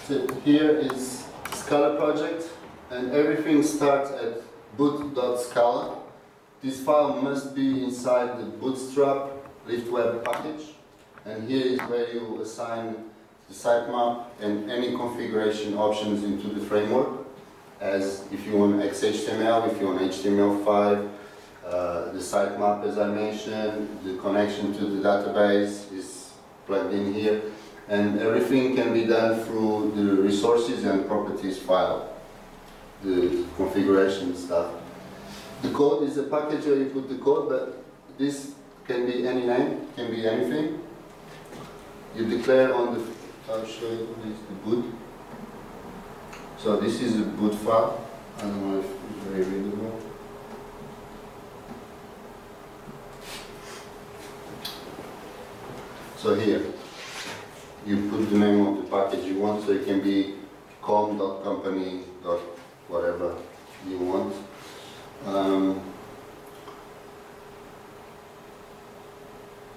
So here is Scala project, and everything starts at boot.scala. This file must be inside the bootstrap liftweb package, and here is where you assign the sitemap and any configuration options into the framework, as if you want XHTML, if you want HTML5, the sitemap as I mentioned, the connection to the database is plugged in here, and everything can be done through the resources and properties file, the configuration stuff. The code is a package where you put the code, but this can be any name, can be anything. You declare on the, I'll show you, this is the boot. So this is a boot file. I don't know if it's very readable. So here, you put the name of the package you want, so it can be com.company. Whatever you want.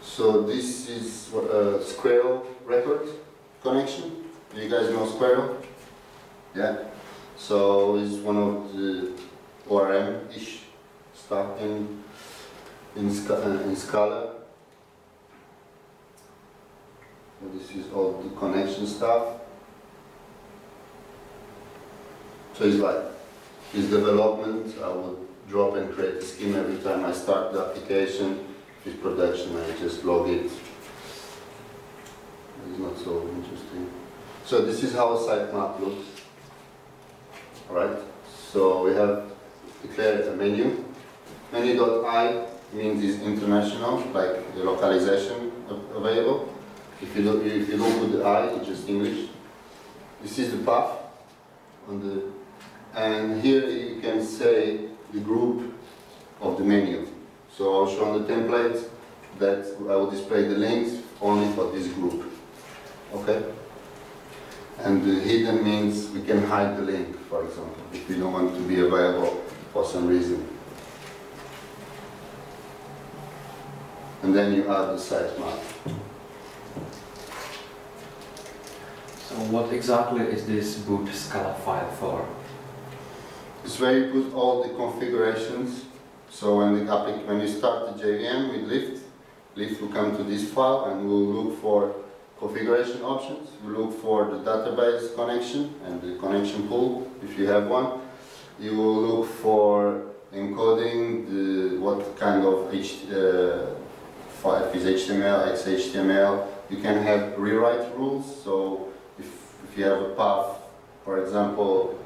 So this is Squirrel record connection. Do you guys know Squirrel? Yeah. So it's one of the ORM-ish stuff in Scala. So this is all the connection stuff. So it's like, it's development. I would drop and create a scheme every time I start the application. If it's production, I just log it. It's not so interesting. So this is how a sitemap looks. Alright, so we have declared a menu. Menu.I means it's international, like the localization available. If you don't put the I, it's just English. This is the path on the, and here you can say the group of the menu. So I'll show on the template that I will display the links only for this group. Okay? And the hidden means we can hide the link, for example, if we don't want to be available for some reason. And then you add the sitemap. So what exactly is this boot Scala file for? It's where you put all the configurations. So when you start the JVM with Lift will come to this file and we'll look for configuration options. We'll look for the database connection and the connection pool, if you have one. You will look for encoding what kind of file, if it's HTML, XHTML. You can have rewrite rules. So if you have a path, for example,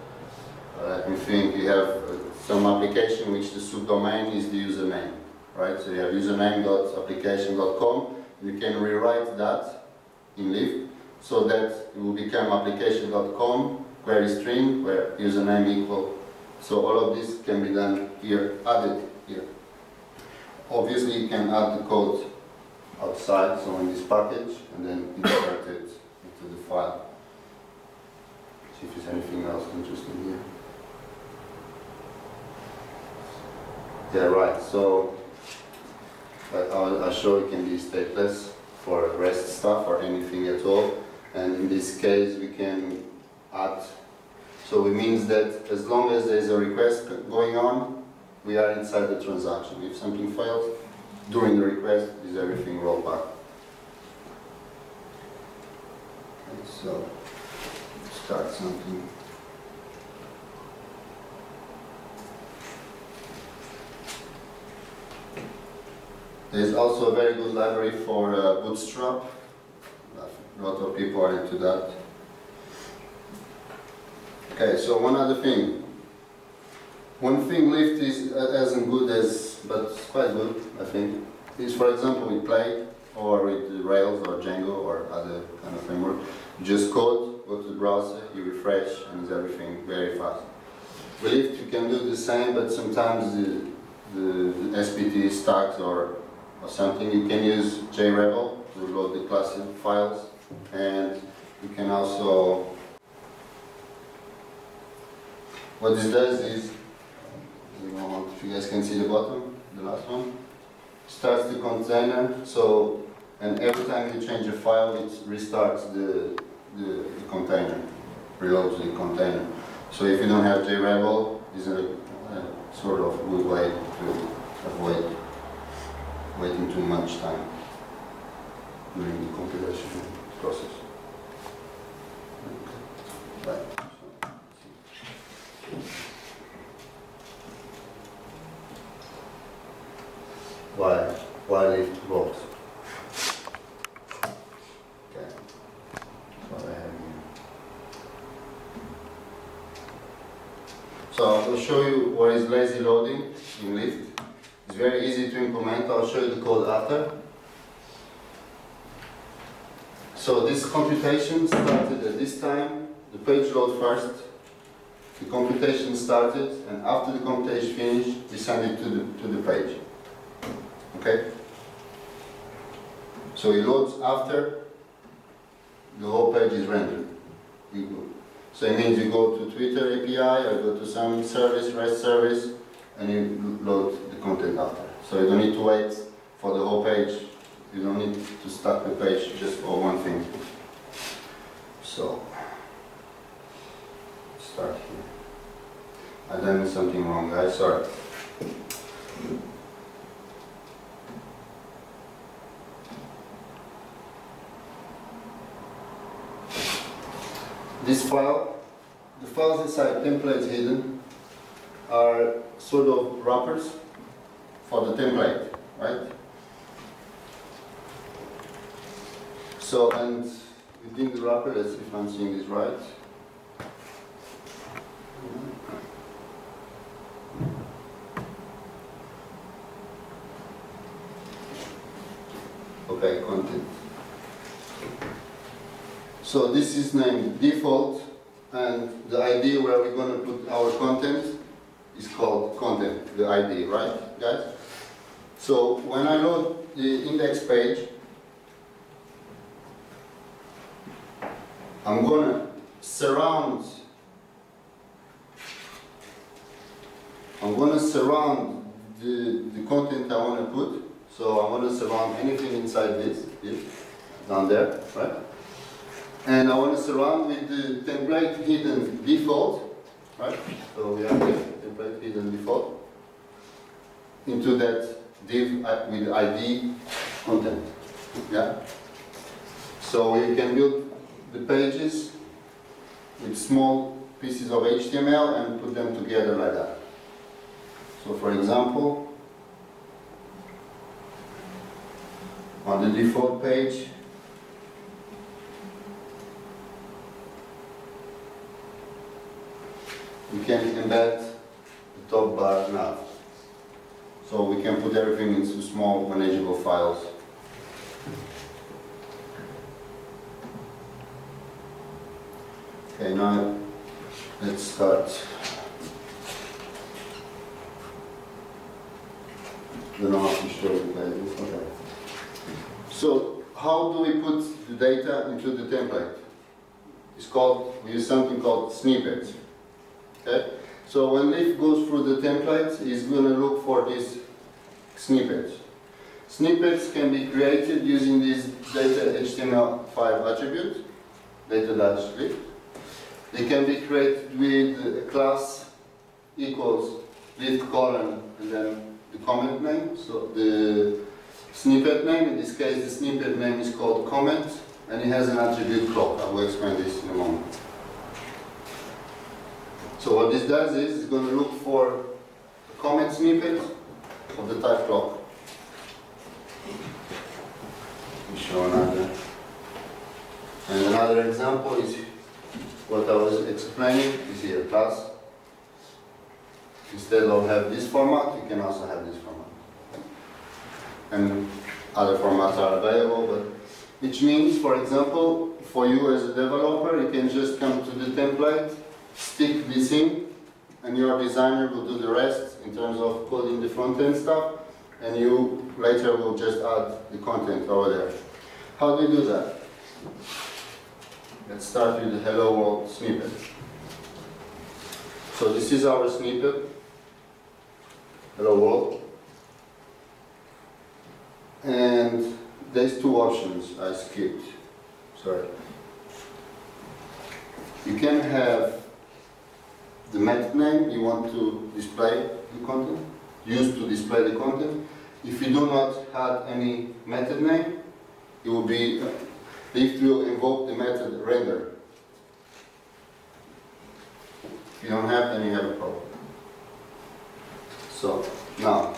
you think you have some application which the subdomain is the username, right? So you have username.application.com. You can rewrite that in Lift so that it will become application.com query string where username equal. So all of this can be done here, added here. Obviously you can add the code outside, so in this package, and then insert it into the file. See if there's anything else interesting here. Yeah, right. So I'll show it can be stateless for REST stuff or anything at all. And in this case, we can add. So it means that as long as there's a request going on, we are inside the transaction. If something fails during the request, is everything rolled back. Okay, so start something. There's also a very good library for Bootstrap. A lot of people are into that. Okay, so one other thing. One thing Lift is isn't good as, but it's quite good, I think, is for example with Play or with Rails or Django or other kind of framework. You just code, go to the browser, you refresh, and it's everything very fast. With Lift you can do the same, but sometimes the SPT is stuck or something. You can use JRebel to load the class files, and you can also, what this does is, if you guys can see the bottom, the last one, starts the container, and every time you change a file it restarts the container. reloads the container. So if you don't have JRebel, this is a sort of good way to avoid waiting too much time during the compilation process. Right. Why lift works? Okay. What I have here. So I'll show you what is lazy loading in lift. It's very easy to implement. I'll show you the code after. So this computation started at this time. The page load first. The computation started, and after the computation finished, we send it to the page. Okay? So it loads after the whole page is rendered. So it means you go to Twitter API or go to some service, REST service, and you load the content after. So you don't need to wait for the whole page. You don't need to start the page just for one thing. So, start here. I've done something wrong, guys, sorry. This file, the files inside templates hidden are sort of wrappers for the template, right? So, and within the wrapper, let's see if I'm seeing this right. Okay, content. So this is named default, and the ID where we're going to put our content is called content, the ID, right, guys? So when I load the index page, I'm going to surround the content I want to put. So I want to surround anything inside this down there, right? And I want to surround with the template hidden default, right? So we have the template hidden default into that div with ID content, yeah? So we can build the pages with small pieces of HTML and put them together like that. So for example, on the default page, we can embed the top bar nav. So we can put everything into small manageable files. Okay, now let's start. I don't know how to show you guys. Okay. So how do we put the data into the template? We use something called snippets. Okay? So when Leaf goes through the templates, he's going to look for these snippets. Snippets can be created using this data HTML5 attribute, data-lift. They can be created with a class equals lift colon and then the comment name. So the snippet name, in this case the snippet name is called comment, and it has an attribute clock. I will explain this in a moment. So what this does is it's going to look for a comment snippet of the type clock. Let me show another. And another example is what I was explaining is here, class. Instead of have this format, you can also have this format. And other formats are available, but which means, for example, for you as a developer, you can just come to the template, stick this in, and your designer will do the rest in terms of coding the front-end stuff, and you later will just add the content over there. How do you do that? Let's start with the hello world snippet. So this is our snippet, hello world. And there's two options I skipped, sorry. You can have the method name you want to display the content, use to display the content. If you do not have any method name, it will be Lift will invoke the method render. If you don't have, then you have a problem. So now,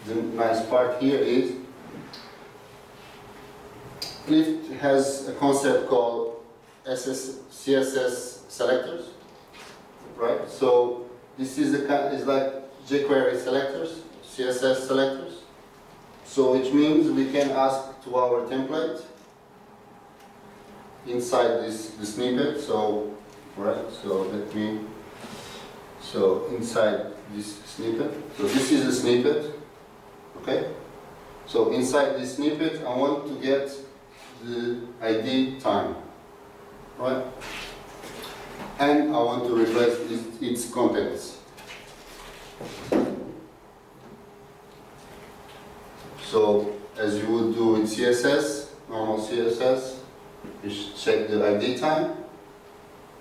the nice part here is Lift has a concept called CSS selectors, right? So this is like jQuery selectors, CSS selectors. So which means we can ask to our template inside the snippet. So right, so inside this snippet. So this is a snippet, okay? So inside this snippet, I want to get the ID time, right? And I want to replace its contents. So as you would do with CSS, normal CSS, you should check the ID time.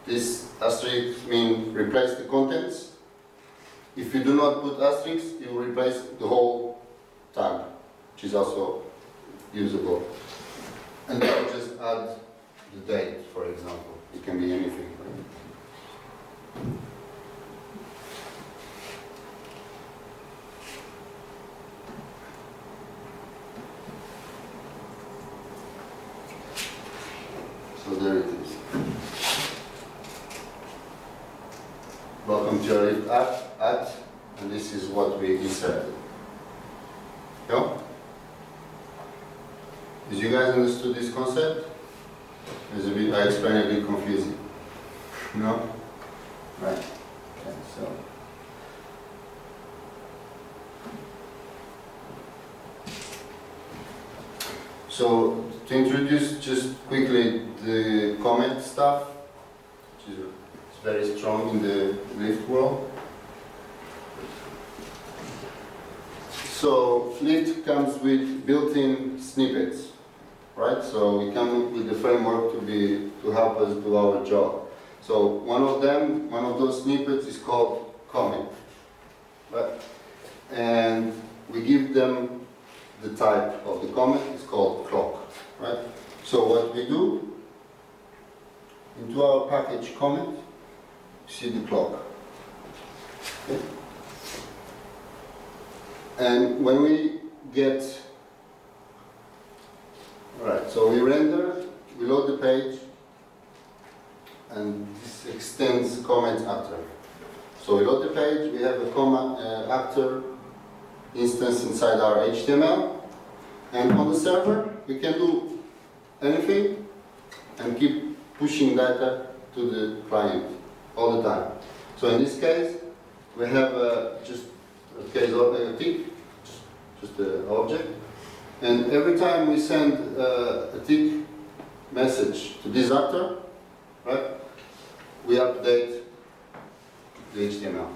This asterisk means replace the contents. If you do not put asterisk, you will replace the whole time, which is also usable. And then you just add the date, for example. It can be anything. So there it is. Welcome to your Lift app, and this is what we inserted. Yeah? Did you guys understood this concept? I explained a bit confusing. No? Right. Okay, so to introduce just quickly the comment stuff, which is very strong in the Lift world. So Lift comes with built-in snippets, right? So we come with the framework to help us do our job. So one of those snippets is called comment, right? And we give them the type of the comment. It's called clock, right? So what we do into our package comment, see the clock. Okay. And when we get, alright, so we render, we load the page, and this extends comment actor. So we load the page, we have a comma actor instance inside our HTML, and on the server we can do anything and keep pushing data to the client all the time. So in this case, we have just a case of a tick, just an object, and every time we send a tick message to this actor, right, we update the HTML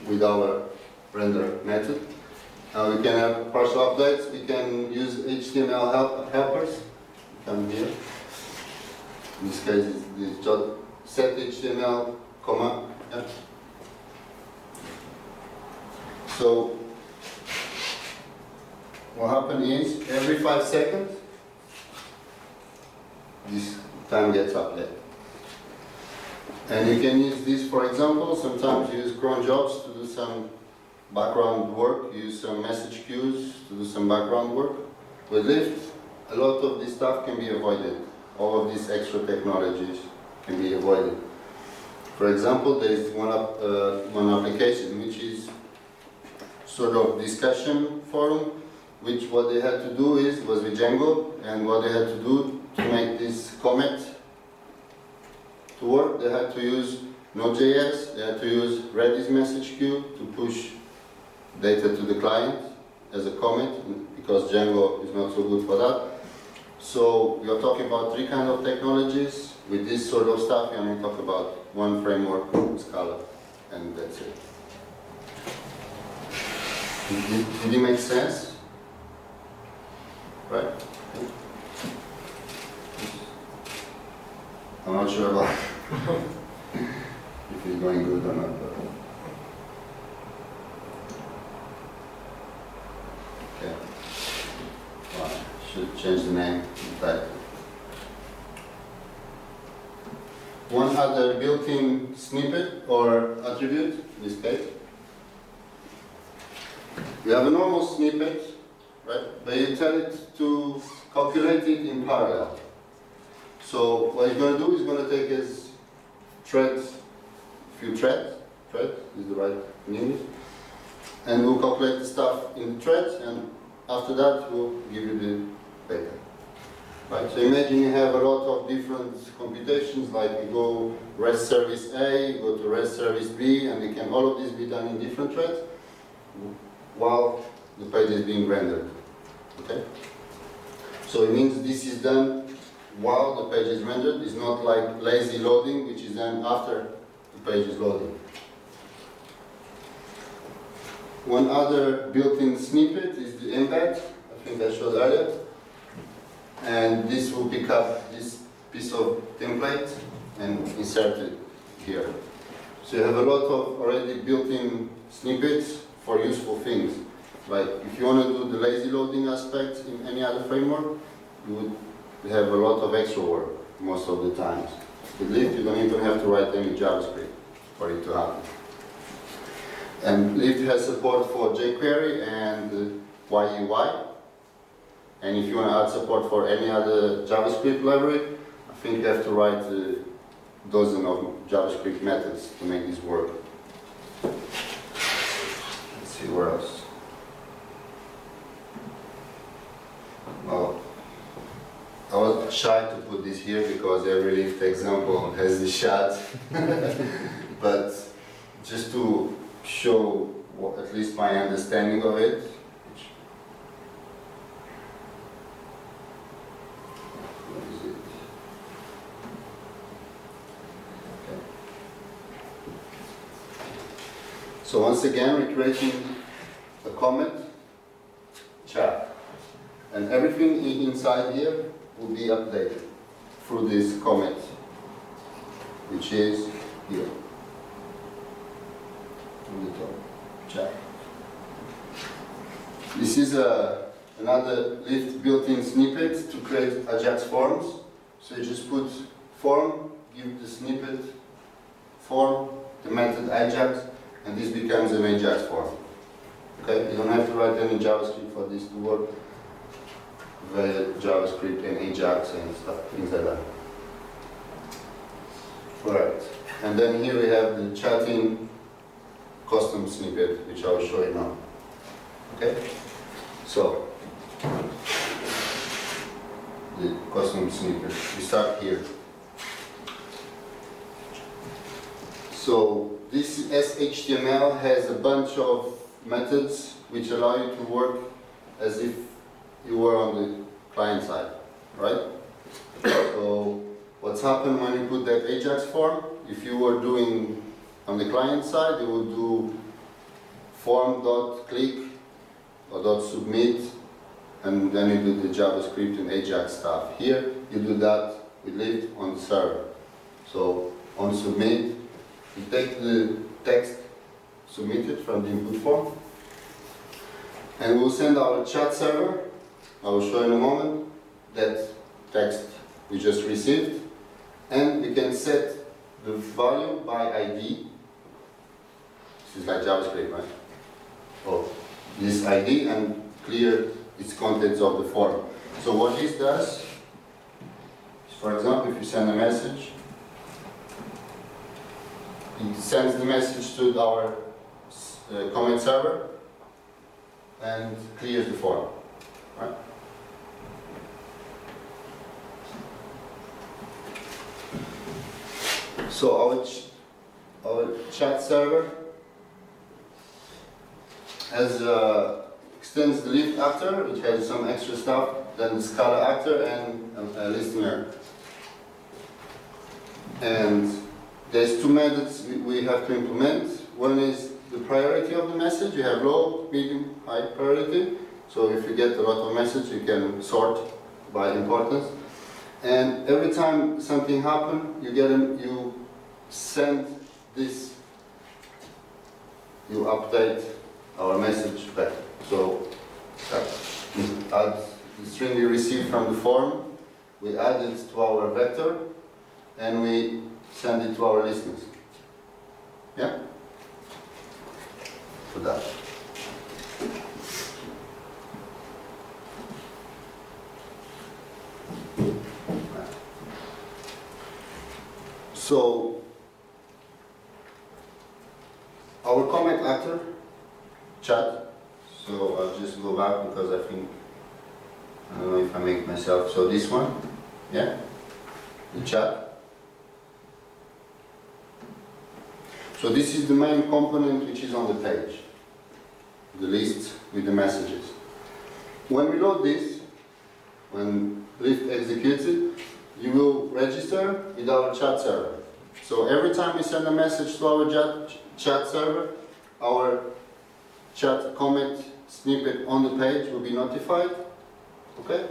with our render method. We can have partial updates. We can use HTML helpers. Come here. In this case, it's the set HTML comma. Yeah. So what happens is every 5 seconds, this time gets updated. And you can use this, for example, sometimes you use cron jobs to do some background work, you use some message queues to do some background work. With Lift, a lot of this stuff can be avoided. All of these extra technologies can be avoided. For example, there is one application which is sort of discussion forum, which what they had to do was with Django, and what they had to do to make this comment to work, they had to use Node.js, they had to use Redis message queue to push data to the client as a comment, because Django is not so good for that. So we are talking about 3 kinds of technologies. With this sort of stuff, we only talk about one framework, Scala, and that's it. Did it make sense? Right? I'm not sure about change the name and title. One other built-in snippet or attribute in this case. You have a normal snippet, right? But you tell it to calculate it in parallel. So what you're going to do is going to take as threads, few thread is the right name, and we'll calculate the stuff in the threads, and after that we'll give you the data. Right? So imagine you have a lot of different computations, like you go REST service A, you go to REST service B, and it can all of this be done in different threads while the page is being rendered. Okay? So it means this is done while the page is rendered. It's not like lazy loading, which is done after the page is loading. One other built-in snippet is the embed. I think I showed earlier. And this will pick up this piece of template and insert it here. So you have a lot of already built-in snippets for useful things. Like if you want to do the lazy loading aspect in any other framework, you would have a lot of extra work most of the times. With Lift, you don't even have to write any JavaScript for it to happen. And Lift has support for jQuery and YUI. And if you want to add support for any other JavaScript library, I think you have to write a dozen of JavaScript methods to make this work. Let's see where else. Well, I was shy to put this here because every Lift example has the shot. But just to show at least my understanding of it. So once again, we're creating a comment chat, and everything inside here will be updated through this comment, which is here on the top chat. This is another Lift built-in snippet to create Ajax forms. So you just put form, give the snippet form, the method Ajax, and this becomes an Ajax form. Okay, you don't have to write any JavaScript for this to work. The JavaScript and Ajax and stuff, things like that. Alright, and then here we have the chatting custom snippet, which I will show you now. Okay, so the custom snippet. We start here. So this SHTML has a bunch of methods which allow you to work as if you were on the client side, right? So what's happened when you put that Ajax form? If you were doing on the client side, you would do form.click or .submit, and then you do the JavaScript and Ajax stuff. Here, you do that with Lift on the server. So on submit, you take the text submitted from the input form, and we'll send our chat server. I will show in a moment that text we just received, and we can set the value by ID. This is like JavaScript, right? Oh, this ID, and clear its contents of the form. So what this does, for example, if you send a message, it sends the message to our comment server and clears the form, right? So our chat server has extends the Lift actor, which has some extra stuff, then the Scala actor and a listener. And there's two methods we have to implement. One is the priority of the message. You have low, medium, high priority. So if you get a lot of message, you can sort by importance. And every time something happens, you send this, you update our message back. So that adds the string we received from the form, we add it to our vector, and we send it to our listeners. Yeah? For that. So, our comment actor, chat, so I'll just go back because I think, I don't know if I make myself, so this one, yeah, the chat. So this is the main component which is on the page, the list with the messages. When we load this, when Lift executes it, you will register with our chat server. So every time we send a message to our chat server, our chat comment snippet on the page will be notified. Okay?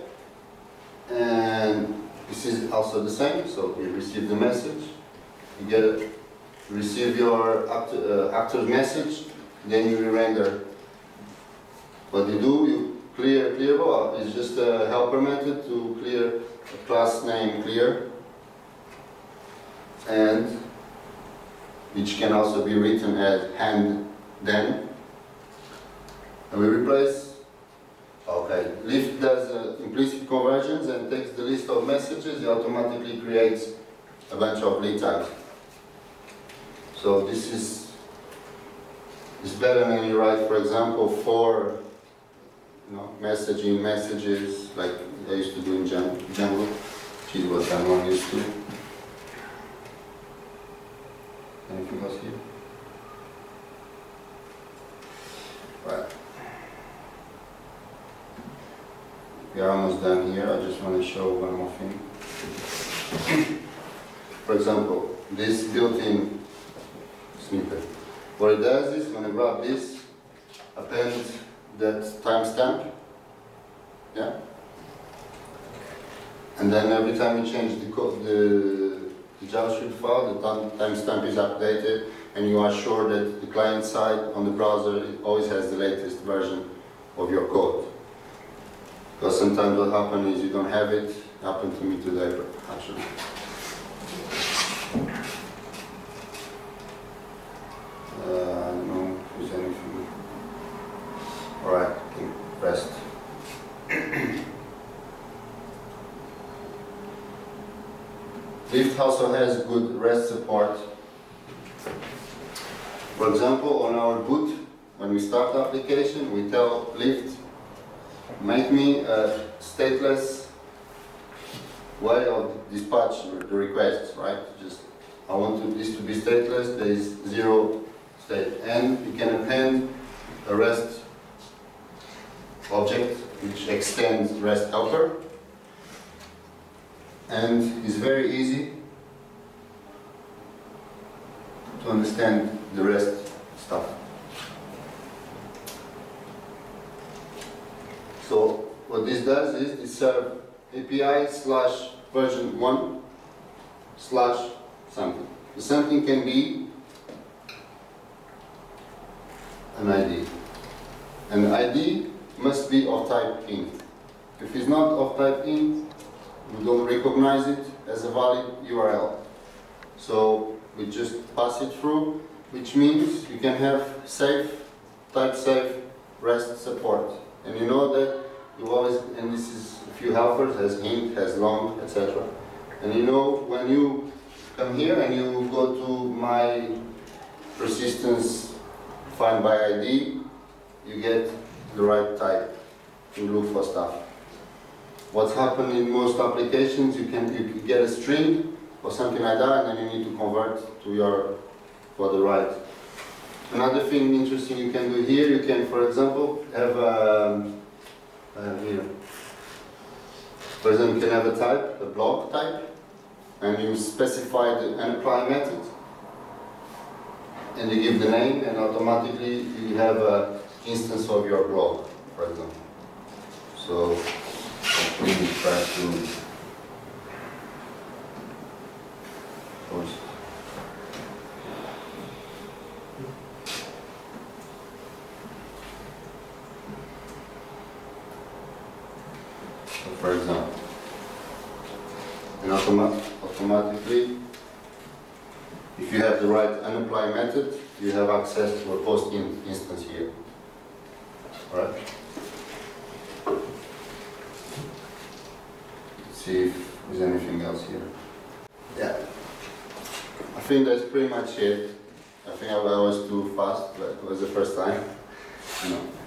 And this is also the same, so you receive the message, you get it, receive your actor's message, then you re-render. What you do, you clear is just a helper method to clear a class name clear, and which can also be written as hand then, and we replace. Okay, Lift does implicit conversions and takes the list of messages, it automatically creates a bunch of lead types. So this is better than you write, for example, for messaging messages like I used to do in Django, which is what I'm used to. Anything else here? Right. We are almost done here. I just want to show one more thing. For example, this built-in snippet. What it does is, when I grab this, append that timestamp, yeah? And then every time you change the code, the JavaScript file, the timestamp is updated, and you are sure that the client side on the browser always has the latest version of your code. Because sometimes what happens is you don't have it. It happened to me today, actually. I don't know if there's anything. Alright, I think rest. Lift also has good REST support. For example, on our boot, when we start the application, we tell Lift, make me a stateless way of dispatch the requests, right? Just, I want this to be stateless, there is 0 state. And you can append a REST object which extends REST helper. And it's very easy to understand the REST stuff. So what this does is it serves API/version1/ something. The something can be an ID. And the ID must be of type int. If it's not of type int, we don't recognize it as a valid URL. So we just pass it through, which means you can have type safe REST support. And you know that you always, and this is a few helpers, has int, has long, etc. And you know when you come here and you go to my persistence find by ID, you get the right type to look for stuff. What's happened in most applications, you get a string or something like that, and then you need to convert to for the right. Another thing interesting you can do here, you can, for example, have here. For example, you can have a type, a block type, and you specify the apply method, and you give the name, and automatically you have an instance of your blog, for example. So we try to post. for example. And automatically, if you have the right unapply method, you have access to a post instance here. Alright? Let's see if there's anything else here. Yeah. I think that's pretty much it. I think I was too fast, but it was the first time. You know.